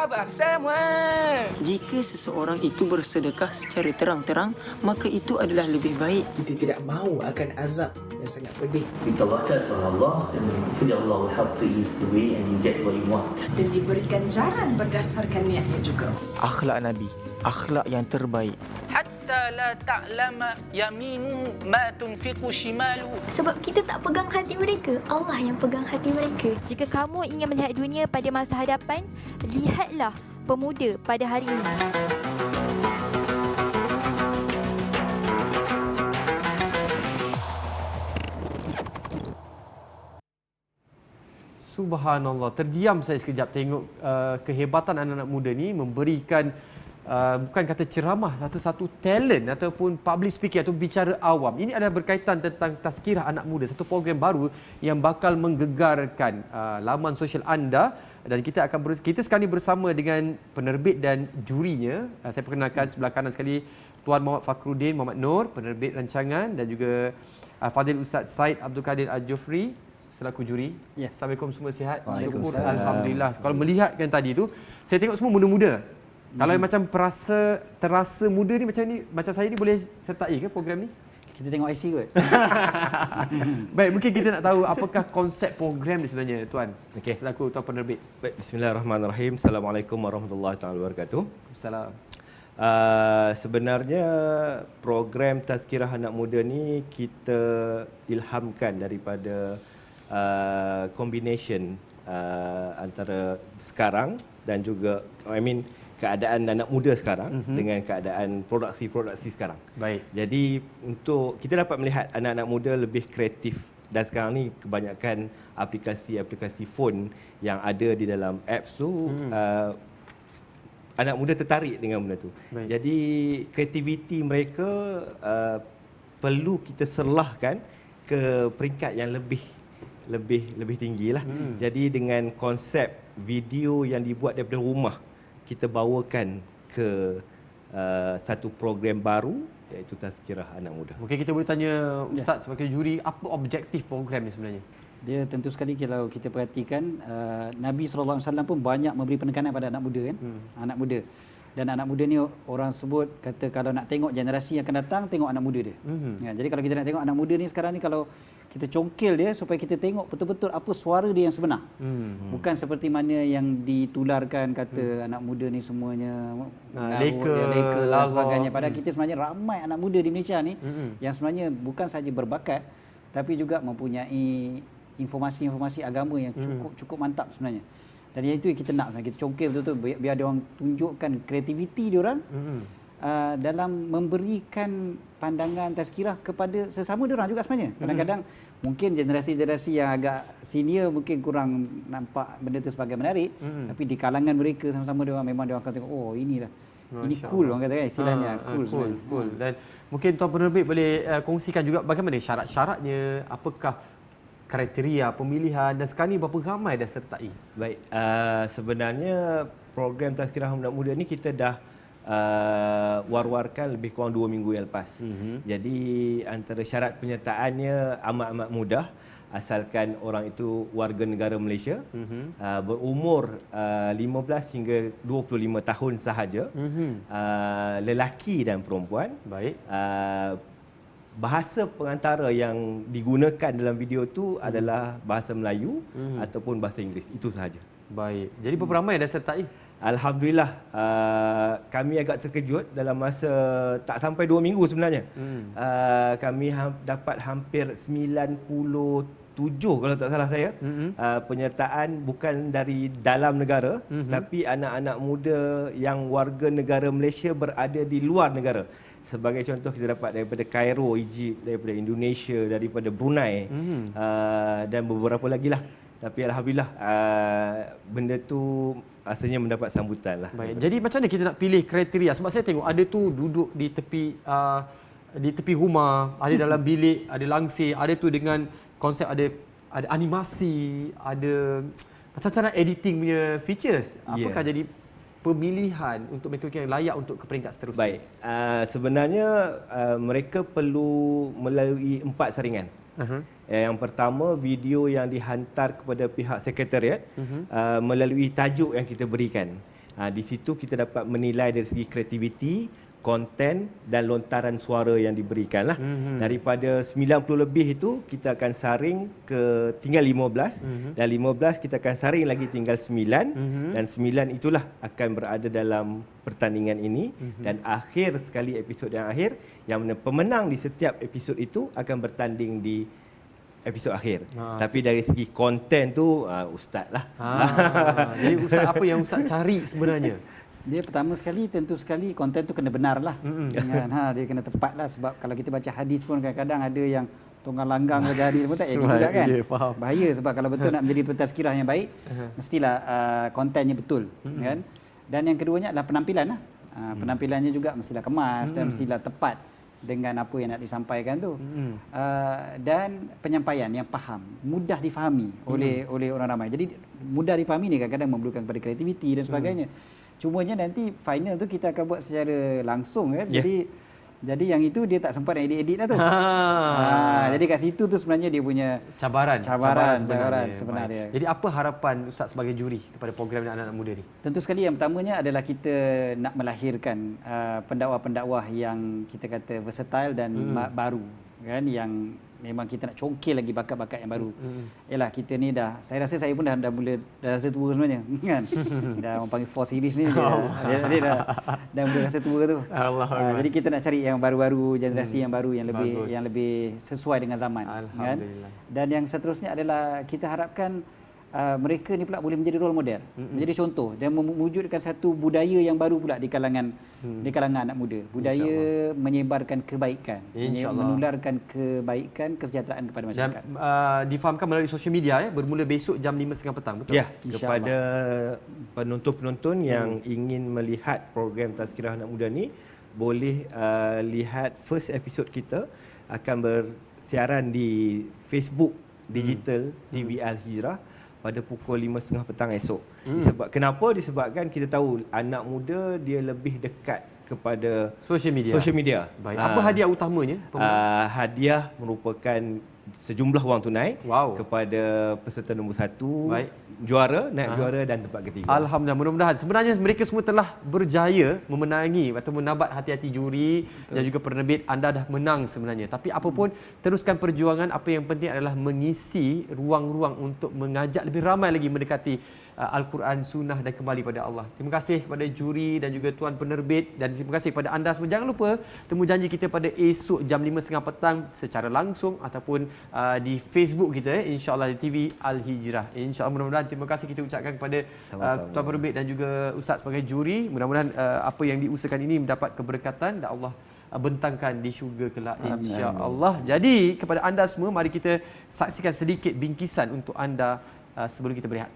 khabar semua? Jika seseorang itu bersedekah secara terang-terang, maka itu adalah lebih baik. Kita tidak mahu akan azab yang sangat pedih. Bertawakal kepada Allah dan hopefully Allah will help to ease the way and you get what you want. Dan diberikan jaran berdasarkan niatnya juga. Akhlak Nabi, akhlak yang terbaik. Hatta la ta'lama yaminu ma tunfiqu shimalu. Sebab kita tak pegang hati mereka, Allah yang pegang hati mereka. Jika kamu ingin melihat dunia pada masa hadapan, lihatlah pemuda pada hari ini. Subhanallah, terdiam saya sekejap tengok kehebatan anak-anak muda ni memberikan bukan kata ceramah, satu-satu talent ataupun public speaking atau bicara awam. Ini adalah berkaitan tentang tazkirah anak muda, satu program baru yang bakal menggegarkan laman sosial anda. Dan kita sekarang ni bersama dengan penerbit dan jurinya. Saya perkenalkan sebelah kanan sekali Tuan Muhammad Fakhruddin Muhammad Nur, penerbit rancangan, dan juga Fadil Ustaz Said Abdul Kadir Al-Jufri selaku juri. Ya. Assalamualaikum, semua sihat? Syukur Waalaikumsalam. alhamdulillah. Kalau melihatkan tadi tu, saya tengok semua muda-muda. Kalau yang macam terasa muda ni macam saya ni boleh sertai ke program ni? Kita tengok IC kot. Baik, mungkin kita nak tahu apakah konsep program ni sebenarnya, Tuan. Okey. Selaku Tuan penerbit. Baik, bismillahirrahmanirrahim. Assalamualaikum warahmatullahi taala wabarakatuh. Salam. Sebenarnya program Tazkirah Anak Muda ni kita ilhamkan daripada combination antara sekarang dan juga keadaan anak muda sekarang dengan keadaan produksi-produksi sekarang. Baik. Jadi untuk kita dapat melihat anak-anak muda lebih kreatif, dan sekarang ni kebanyakan aplikasi-aplikasi phone yang ada di dalam apps tu anak muda tertarik dengan benda tu. Baik. Jadi kreativiti mereka perlu kita serlahkan ke peringkat yang lebih tinggilah. Jadi dengan konsep video yang dibuat daripada rumah, kita bawakan ke satu program baru, iaitu Tazkirah Anak Muda. Mungkin kita boleh tanya Ustaz sebagai juri, apa objektif program ni sebenarnya? Dia tentu sekali kalau kita perhatikan Nabi SAW pun banyak memberi penekanan pada anak muda kan. Anak muda. Dan anak muda ni orang sebut kata kalau nak tengok generasi yang akan datang, tengok anak muda dia. Jadi kalau kita nak tengok anak muda ni sekarang ni, kalau kita congkel dia supaya kita tengok betul-betul apa suara dia yang sebenar. Bukan seperti mana yang ditularkan kata anak muda ni semuanya leka dan sebagainya. Padahal kita sebenarnya ramai anak muda di Malaysia ni yang sebenarnya bukan sahaja berbakat tapi juga mempunyai informasi-informasi agama yang cukup mantap sebenarnya. Dan yang itu yang kita nak sebenarnya, kita congkel betul-betul biar dia orang tunjukkan kreativiti dia orang dalam memberikan pandangan tazkirah kepada sesama dia orang juga sebenarnya. Kadang-kadang mungkin generasi-generasi yang agak senior mungkin kurang nampak benda itu sebagai menarik, tapi di kalangan mereka sama-sama dia orang memang dia orang akan tengok, oh inilah. Ini cool orang kata kan istilahnya, cool. Dan mungkin Tuan penerbit boleh kongsikan juga bagaimana syarat-syaratnya, apakah kriteria pemilihan, dan sekarang ni berapa ramai dah sertai? Baik, sebenarnya program Tazkirah Anak Muda ni kita dah war-warkan lebih kurang 2 minggu yang lepas. Jadi antara syarat penyertaannya amat-amat mudah, asalkan orang itu warga negara Malaysia, berumur 15 hingga 25 tahun sahaja, lelaki dan perempuan. Baik. Bahasa pengantara yang digunakan dalam video tu adalah bahasa Melayu ataupun bahasa Inggeris. Itu sahaja. Baik. Jadi berapa ramai dah sertai? Alhamdulillah, kami agak terkejut dalam masa tak sampai 2 minggu sebenarnya. Kami dapat hampir 97 kalau tak salah saya penyertaan bukan dari dalam negara, tapi anak-anak muda yang warga negara Malaysia berada di luar negara. Sebagai contoh, kita dapat daripada Cairo, Egypt, daripada Indonesia, daripada Brunei, dan beberapa lagi lah. Tapi alhamdulillah benda tu rasanya mendapat sambutan lah. Baik. Jadi macam mana kita nak pilih kriteria? Sebab saya tengok ada tu duduk di tepi rumah, ada dalam bilik, ada langsir, ada tu dengan konsep ada animasi, ada macam-macam editing punya features. Apakah jadi pemilihan untuk mereka yang layak untuk ke peringkat seterusnya? Baik, sebenarnya mereka perlu melalui 4 saringan. Yang pertama, video yang dihantar kepada pihak sekretariat melalui tajuk yang kita berikan. Di situ kita dapat menilai dari segi kreativiti, konten dan lontaran suara yang diberikan lah. Daripada 90 lebih itu kita akan saring ke tinggal 15 dan 15 kita akan saring lagi tinggal 9 dan 9 itulah akan berada dalam pertandingan ini dan akhir sekali episod yang akhir yang mana pemenang di setiap episod itu akan bertanding di episod akhir. Tapi dari segi konten tu ustaz lah. Jadi ustaz apa yang ustaz cari sebenarnya? Dia pertama sekali tentu sekali konten tu kena benar lah. Dia kena tepat lah sebab kalau kita baca hadis pun kadang-kadang ada yang tunggang langgang baca hadis pun tak edit juga kan. Bahaya sebab kalau betul nak menjadi pentazkirah yang baik mestilah kontennya betul kan. Dan yang keduanya adalah penampilan lah. Penampilannya juga mestilah kemas dan mestilah tepat dengan apa yang nak disampaikan tu. Dan penyampaian yang faham, mudah difahami oleh orang ramai. Jadi mudah difahami ni kadang-kadang memerlukan kepada kreativiti dan sebagainya. Cumanya nanti final tu kita akan buat secara langsung kan. Jadi yang itu dia tak sempat nak edit-edit lah tu. Jadi kat situ tu sebenarnya dia punya cabaran sebenarnya. Jadi apa harapan ustaz sebagai juri kepada program anak-anak muda ni? Tentu sekali yang pertamanya adalah kita nak melahirkan pendakwah-pendakwah yang kita kata versatile dan baru kan, yang memang kita nak congkil lagi bakat-bakat yang baru. Yalah kita ni saya rasa saya pun dah rasa tua sebenarnya kan. Dah orang panggil 4 series ni dia dah mula rasa tua tu. Jadi kita nak cari yang baru-baru, generasi yang baru yang lebih sesuai dengan zaman kan. Dan yang seterusnya adalah kita harapkan mereka ni pula boleh menjadi role model, menjadi contoh dan mewujudkan satu budaya yang baru pula di kalangan anak muda. Budaya menyebarkan kebaikan, menularkan kebaikan, kesejahteraan kepada masyarakat. Dan difahamkan melalui sosial media bermula besok jam 5.30 petang, betul? Ya, kepada penonton-penonton yang ingin melihat program Tazkirah Anak Muda ni boleh lihat first episode kita akan bersiaran di Facebook digital TV Al-Hijrah pada pukul 5.30 petang esok. Disebabkan kita tahu anak muda dia lebih dekat kepada social media. Baik. Apa hadiah utamanya? Hadiah merupakan sejumlah wang tunai kepada peserta nombor 1, juara, naib juara dan tempat ketiga. Alhamdulillah, mudah-mudahan. Sebenarnya mereka semua telah berjaya memenangi atau menabat hati-hati juri dan juga penerbit. Anda dah menang sebenarnya. Tapi apapun, teruskan perjuangan. Apa yang penting adalah mengisi ruang-ruang untuk mengajak lebih ramai lagi mendekati Al-Quran, Sunnah dan kembali pada Allah. Terima kasih kepada juri dan juga tuan penerbit dan terima kasih kepada anda semua. Jangan lupa temu janji kita pada esok jam 5.30 petang secara langsung ataupun di Facebook kita insya-Allah di TV Al-Hijrah. Insya-Allah mudah-mudahan terima kasih kita ucapkan kepada tuan penerbit dan juga ustaz sebagai juri. Mudah-mudahan apa yang diusahakan ini mendapat keberkatan dan Allah bentangkan di syurga kelak insya-Allah. Jadi kepada anda semua mari kita saksikan sedikit bingkisan untuk anda sebelum kita berehat.